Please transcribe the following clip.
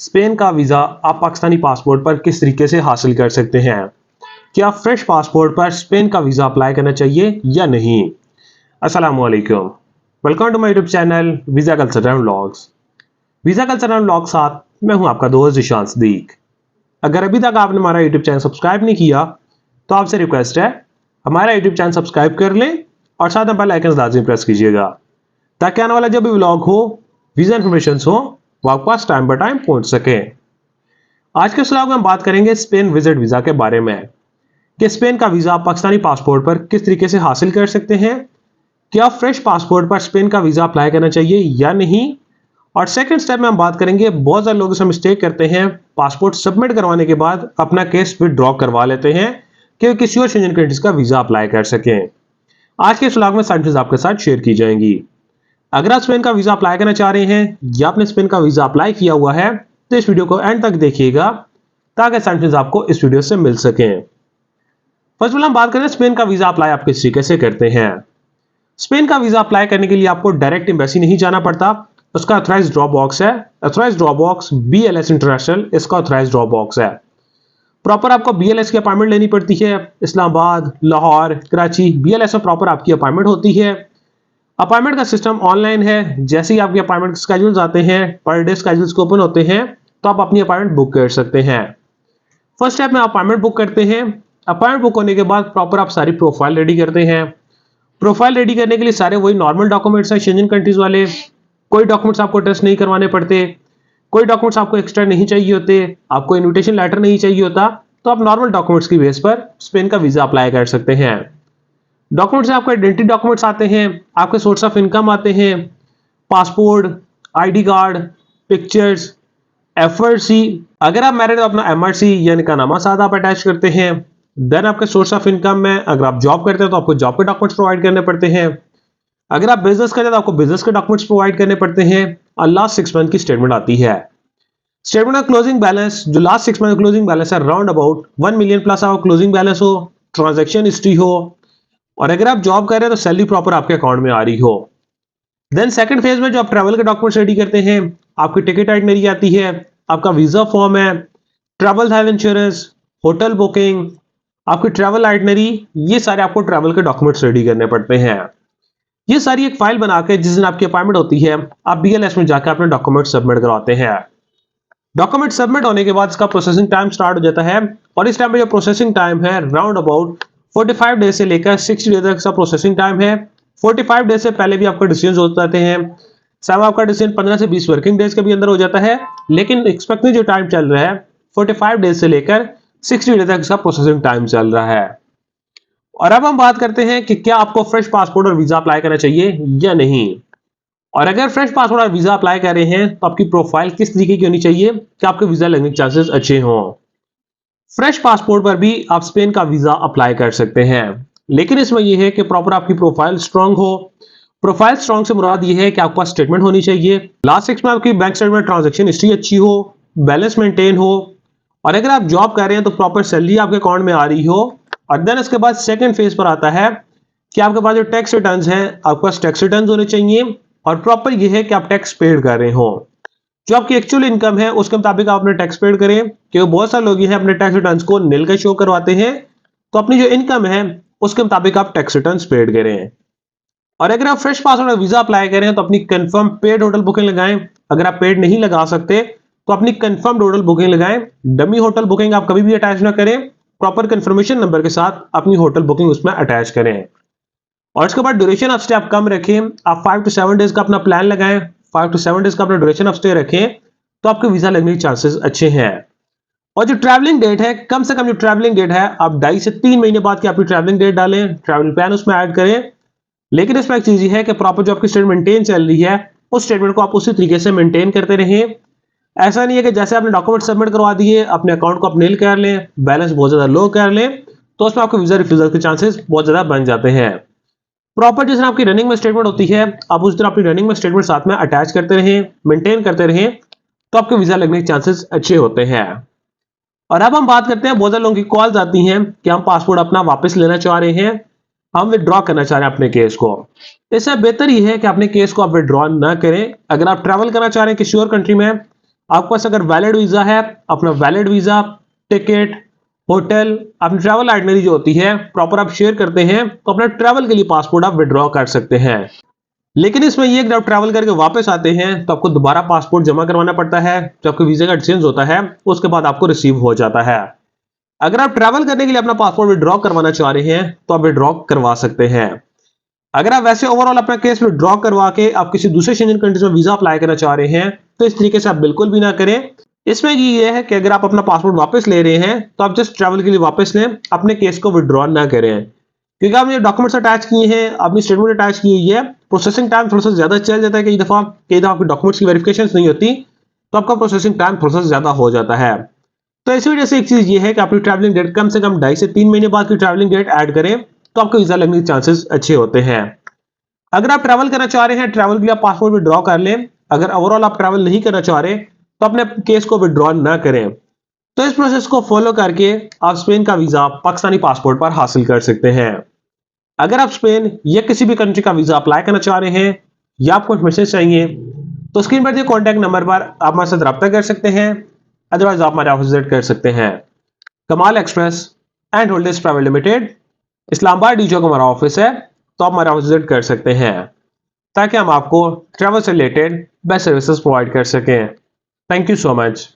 Spain का visa आप Pakistani passport पर किस तरीके से हासिल कर सकते हैं? क्या फ्रेश पासपोर्ट पर स्पेन का वीज़ा अप्लाई करना चाहिए या नहीं? अस्सलामुअलैकुम, welcome to my YouTube channel visa culture and vlogs. Visa culture and vlog साथ मैं हूं आपका दोस्त ज़ीशान सदीक। अगर अभी तक आपने हमारा यूट्यूब चैनल सब्सक्राइब नहीं किया तो आपसे रिक्वेस्ट है हमारा यूट्यूब चैनल सब्सक्राइब कर लें और साथ में बेल आइकन लाजमी प्रेस कीजिएगा ताकि आने वाला जब भी व्लॉग हो, वीज़ा इन्फॉर्मेशन हो, वो आपके पास टाइम बाय टाइम पहुंच सके। आज के व्लॉग में हम बात करेंगे स्पेन विजिट वीज़ा के बारे में कि स्पेन का वीज़ा आप पाकिस्तानी पासपोर्ट पर किस तरीके से हासिल कर सकते हैं, क्या फ्रेश पासपोर्ट पर स्पेन का वीज़ा अप्लाई करना चाहिए या नहीं। और सेकंड स्टेप में हम बात करेंगे, बहुत सारे लोग इसमें मिस्टेक करते हैं, पासपोर्ट सबमिट करवाने के बाद अपना केस विड्रॉ करवा लेते हैं कि वो किसी और शेंजन कंट्रीज का वीज़ा अप्लाई कर सकें। आज के इस व्लॉग में सारी चीज़ आपके साथ शेयर की जाएंगी। अगर आप स्पेन का वीज़ा अप्लाई करना चाह रहे हैं या आपने स्पेन का वीज़ा अप्लाई किया हुआ है तो इस वीडियो को एंड तक देखिएगा ताकि सारी चीज़ आपको इस वीडियो से मिल सकें। फर्स्ट ऑफ ऑल हम बात करें स्पेन का वीज़ा अप्लाई आप किस तरीके से करते हैं। स्पेन का वीज़ा अप्लाई करने के लिए आपको डायरेक्ट एम्बेसी नहीं जाना पड़ता, उसका ऑथराइज ड्रॉप बॉक्स है। Authorise drop box BLS international इसका ऑथराइज ड्रॉप बॉक्स है। प्रॉपर आपको BLS की अपॉइंटमेंट लेनी पड़ती है। इस्लामाबाद, लाहौर, कराची BLS में प्रॉपर आपकी अपॉइंटमेंट होती है। अपॉइंटमेंट का सिस्टम ऑनलाइन है। जैसे ही आपके अपॉइंटमेंट स्केड्यूल्स आते हैं, पर डे स्केड्यूल्स ओपन होते हैं तो आप अपनी अपॉइंटमेंट बुक कर सकते हैं। फर्स्ट स्टेप में अपॉइंटमेंट बुक करते हैं। अपॉइंटमेंट बुक होने के बाद प्रॉपर आप सारी प्रोफाइल रेडी करते हैं। प्रोफाइल रेडी करने के लिए सारे वही नॉर्मल डॉक्यूमेंट्स हैं शेंजन कंट्रीज वाले। कोई डॉक्यूमेंट्स आपको टेस्ट नहीं करवाने पड़ते, कोई डॉक्यूमेंट्स आपको एक्स्ट्रा नहीं चाहिए होते, आपको इन्विटेशन लेटर नहीं चाहिए होता, तो आप नॉर्मल डॉक्यूमेंट्स की बेस पर स्पेन का वीजा अप्लाई कर सकते हैं। डॉक्यूमेंट्स में आपको आइडेंटिटी डॉक्यूमेंट्स आते हैं, आपके सोर्स ऑफ इनकम आते हैं, passport, ID card, pictures, FRC। अगर आप मैरिड हो अपना MRC यानी का नामा साथ आप अटैच करते हैं। देन आपके सोर्स ऑफ इनकम में अगर आप जॉब करते हैं तो आपको जॉब के डॉक्यूमेंट्स प्रोवाइड करने पड़ते हैं। अगर आप बिजनेस करते हैं तो आपको बिजनेस के डॉक्यूमेंट्स प्रोवाइड करने पड़ते हैं और लास्ट 6 मंथ की स्टेटमेंट आती है। स्टेटमेंट का क्लोजिंग बैलेंस, जो लास्ट 6 मंथ क्लोजिंग बैलेंस है, राउंड अबाउट 1 मिलियन प्लस आपका क्लोजिंग बैलेंस हो, ट्रांजैक्शन हिस्ट्री हो, और अगर आप जॉब कर रहे हैं तो सैलरी प्रॉपर आपके अकाउंट में आ रही हो। देन सेकंड फेज में जो आप ट्रैवल के डॉक्यूमेंट्स रेडी करते हैं, आपकी टिकट आइटनरी आती है, आपका वीजा फॉर्म है, travel health insurance, hotel booking, आपकी ट्रैवल आइटनरी, ये सारे आपको ट्रैवल के डॉक्यूमेंट्स रेडी करने पड़ते हैं। ये सारी एक फाइल बना के जिस दिन आपकी अपॉइंटमेंट होती है आप BLS में जाकर अपने डॉक्यूमेंट सबमिट करवाते हैं। डॉक्यूमेंट सबमिट होने के बाद इसका प्रोसेसिंग टाइम स्टार्ट हो जाता है और इस टाइम पे जो प्रोसेसिंग टाइम है राउंड अबाउट 45 डेज से लेकर 60 डेज तक का प्रोसेसिंग टाइम है। 45 डेज से पहले भी आपका डिसीजन हो जाते हैं। सब आपका डिसीजन 15 से 20 वर्किंग डेज के भी अंदर हो जाता है, लेकिन एक्सपेक्टेड जो टाइम चल रहा है 45 डेज से लेकर 60 डेज तक इसका प्रोसेसिंग टाइम चल रहा है। और अब हम बात करते हैं कि क्या आपको फ्रेश पासपोर्ट और वीजा अप्लाई करना चाहिए या नहीं। और अगर फ्रेश पासपोर्ट और वीजा अप्लाई कर रहे हैं तो आपकी प्रोफाइल किस तरीके की होनी चाहिए कि आपके वीजा लगने के चांसेस अच्छे हों। फ्रेश पासपोर्ट पर भी आप स्पेन का वीजा अप्लाई कर सकते हैं, लेकिन इसमें यह है कि प्रॉपर आपकी प्रोफाइल स्ट्रांग हो। प्रोफाइल स्ट्रांग से मुराद यह है कि आपके पास स्टेटमेंट होनी चाहिए, लास्ट 6 में आपकी बैंक स्टेटमेंट ट्रांजैक्शन हिस्ट्री अच्छी हो, बैलेंस मेंटेन हो, और अगर आप जॉब कर रहे हैं तो प्रॉपर सैलरी आपके अकाउंट में आ रही हो। और देन इसके बाद सेकंड फेज पर आता है कि आपके पास जो टैक्स रिटर्न्स हैं, आपके पास टैक्स रिटर्न्स होने चाहिए और प्रॉपर ये है कि आप टैक्स पेड कर रहे हो। जो आपकी एक्चुअल इनकम है उसके मुताबिक आप अपने टैक्स पेड करें, क्योंकि बहुत सारे लोग ये हैं अपने टैक्स रिटर्न्स को नील का शो करवाते हैं। तो अपनी जो इनकम है उसके मुताबिक आप टैक्स रिटर्न्स पेड करें। और अगर आप फ्रेश पासपोर्ट और वीजा अप्लाई करें तो अपनी कंफर्म पेड होटल बुकिंग लगाएं। अगर आप पेड नहीं लगा सकते तो अपनी कंफर्म होटल बुकिंग लगाएं। डमी होटल बुकिंग आप कभी भी अटैच ना करें, प्रॉपर कंफर्मेशन नंबर के साथ अपनी होटल बुकिंग उसमें अटैच करें। और इसके बाद ड्यूरेशन ऑफ स्टे आप कम रखें, आप 5 to 7 डेज का अपना प्लान लगाएं, 5 to 7 डेज का अपना ड्यूरेशन ऑफ स्टे रखें तो आपके वीजा लगने के चांसेस अच्छे हैं। और जो ट्रैवलिंग डेट है, कम से कम जो ट्रैवलिंग डेट है आप 2.5 से 3 महीने बाद की आपकी ट्रैवलिंग डेट डालें, ट्रैवल प्लान उसमें ऐड करें। लेकिन इसमें एक चीज है कि प्रॉपर जो आपकी स्टेटमेंट मेंटेन चल रही है उस स्टेटमेंट को आप उसी तरीके से मेंटेन करते रहें। ऐसा नहीं है कि जैसे आपने डॉक्यूमेंट सबमिट करवा दिए अपने अकाउंट को आप नील कर लें, बैलेंस बहुत ज्यादा लो कर लें, तो उसमें आपको वीजा रिफ्यूजल के चांसेस बहुत ज्यादा बन जाते हैं। प्रॉपर जिस दिन आपकी रनिंग में स्टेटमेंट होती है आप उस दिन अपनी रनिंग में स्टेटमेंट साथ में अटैच करते रहें, मेंटेन करते रहें, तो आपके वीजा लगने के चांसेस अच्छे होते हैं। और अब हम बात करते हैं, बहुत सारे लोगों की कॉल्स आती हैं कि हम पासपोर्ट अपना वापस लेना चाह रहे हैं, हम विड्रॉ करना चाह रहे हैं अपने केस को। इससे बेहतर यह है कि अपने केस को आप विड्रॉ ना करें। अगर आप ट्रैवल करना चाह रहे हैं किसी और कंट्री में, आपके पास अगर वैलिड वीजा है, अपना वैलिड वीजा, टिकट, होटल, अपनी ट्रैवल आइटनरी जो होती है प्रॉपर आप शेयर करते हैं, तो अपना ट्रैवल के लिए पासपोर्ट आप विड्रॉ कर सकते हैं। लेकिन इसमें ये जब ट्रैवल करके वापस आते हैं तो आपको दोबारा पासपोर्ट जमा करवाना पड़ता है। जब आपके वीजा का एक्सचेंज होता है उसके बाद आपको रिसीव हो जाता है। अगर आप ट्रैवल करने के लिए अपना पासपोर्ट विड्रॉ करवाना चाह रहे हैं तो आप विड्रॉ करवा सकते हैं। अगर आप वैसे ओवरऑल अपना केस विड्रॉ करवा के आप किसी दूसरे शेंजन कंट्रीज में वीजा अप्लाई करना चाह रहे हैं तो इस तरीके से आप बिल्कुल भी ना करें। इसमें ये है कि अगर आप अपना पासपोर्ट वापस ले रहे हैं तो आप जस्ट ट्रैवल के लिए वापस लें, अपने केस को विड्रॉ ना करें। क्योंकि आपने डॉक्यूमेंट्स अटैच किए हैं, अपनी स्टेटमेंट अटैच की हुई है, प्रोसेसिंग टाइम थोड़ा सा ज्यादा चल जाता है। कई दफा आपके डॉक्यूमेंट्स की वेरिफिकेशन नहीं होती तो आपका प्रोसेसिंग टाइम थोड़ा सा ज्यादा हो जाता है। तो इसी वजह से एक चीज ये है कि अपनी ट्रैवलिंग डेट कम से कम 2.5 से 3 महीने बाद की ट्रैवलिंग डेट ऐड करें तो आपको वीजा लगने के चांसेस अच्छे होते हैं। अगर आप ट्रैवल करना चाह रहे हैं, ट्रैवल के लिए आप पासपोर्ट विड्रॉ कर लें। अगर ओवरऑल आप ट्रैवल नहीं करना चाह रहे तो अपने केस को विड्रॉ ना करें। तो इस प्रोसेस को फॉलो करके आप स्पेन का वीजा पाकिस्तानी पासपोर्ट पर हासिल कर सकते हैं। अगर आप स्पेन या किसी भी कंट्री का वीजा अप्लाई करना चाह रहे हैं या आपको इन्फॉर्मेशन चाहिए तो स्क्रीन पर दिए कॉन्टैक्ट नंबर पर आप हमारे साथ रब्ता कर सकते हैं। अदरवाइज आप हमारे ऑफिस विजिट कर सकते हैं। Kamal express and haulage private limited, Islamabad डीजो का हमारा ऑफिस है, तो आप हमारे ऑफिस विजिट कर सकते हैं ताकि हम आपको ट्रैवल से रिलेटेड बेस्ट सर्विसेज प्रोवाइड कर सकें। Thank you so much.